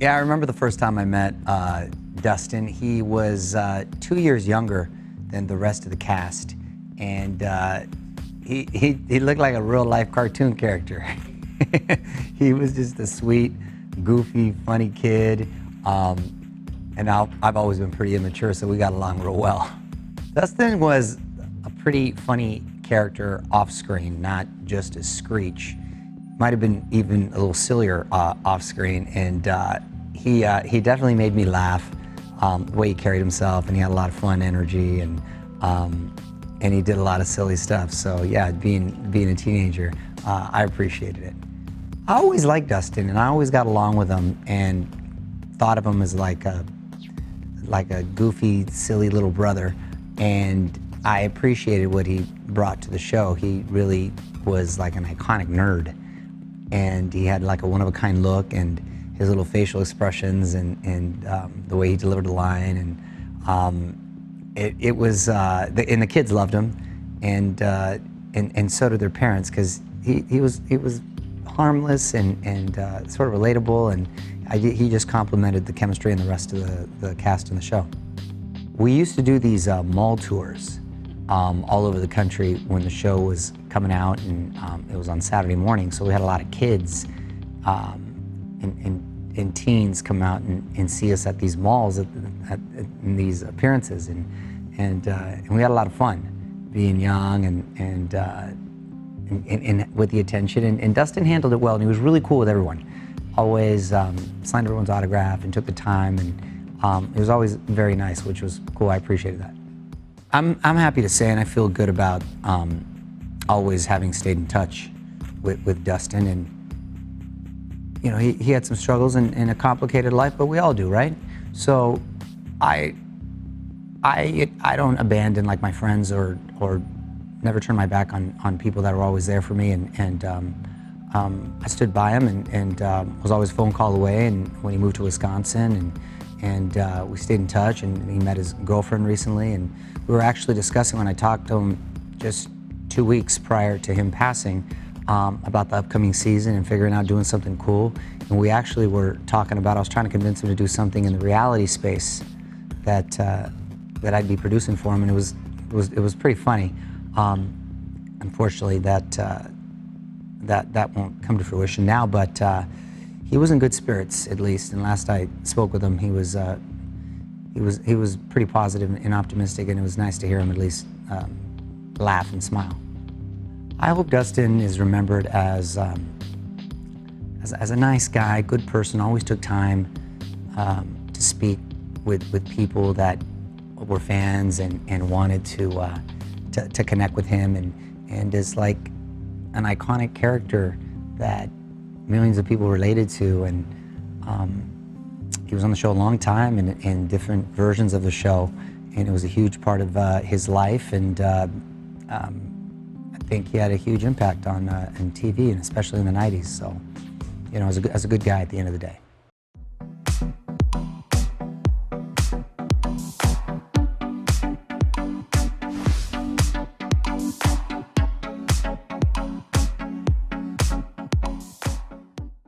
Yeah, I remember the first time I met Dustin. He was 2 years younger than the rest of the cast, and he looked like a real life cartoon character. He was just a sweet, goofy, funny kid, and I've always been pretty immature, so we got along real well. Dustin was a pretty funny character off screen, not just as Screech. Might have been even a little sillier off screen, and he definitely made me laugh. The way he carried himself, and he had a lot of fun energy, and he did a lot of silly stuff. So yeah, being a teenager, I appreciated it. I always liked Dustin, and I always got along with him, and thought of him as like a goofy, silly little brother. And I appreciated what he brought to the show. He really was like an iconic nerd, and he had like a one-of-a-kind look, and his little facial expressions, and the way he delivered the line, and it was and the kids loved him, and so did their parents, because he was harmless and sort of relatable, and he just complemented the chemistry and the rest of the cast in the show. We used to do these mall tours all over the country when the show was coming out, and it was on Saturday morning, so we had a lot of kids and teens come out and see us at these malls in these appearances, and we had a lot of fun being young and with the attention, and Dustin handled it well, and he was really cool with everyone. Always signed everyone's autograph and took the time, and it was always very nice, which was cool. I appreciated that. I'm happy to say, and I feel good about always having stayed in touch with Dustin. And you know, he had some struggles in a complicated life, but we all do, right? So I don't abandon like my friends or never turn my back on people that were always there for me, and I stood by him and was always a phone call away. And when he moved to Wisconsin, and we stayed in touch, and he met his girlfriend recently, and we were actually discussing, when I talked to him just 2 weeks prior to him passing, about the upcoming season and figuring out doing something cool. And we actually were talking about, I was trying to convince him to do something in the reality space that I'd be producing for him, and it was pretty funny. Unfortunately, that won't come to fruition now, but he was in good spirits, at least. And last I spoke with him, he was pretty positive and optimistic, and it was nice to hear him at least laugh and smile. I hope Dustin is remembered as a nice guy, good person, always took time to speak with people that were fans and wanted to connect with him, and is like an iconic character that millions of people related to. And he was on the show a long time in different versions of the show, and it was a huge part of his life, and I think he had a huge impact on TV, and especially in the 90s. So, you know, as a good guy at the end of the day.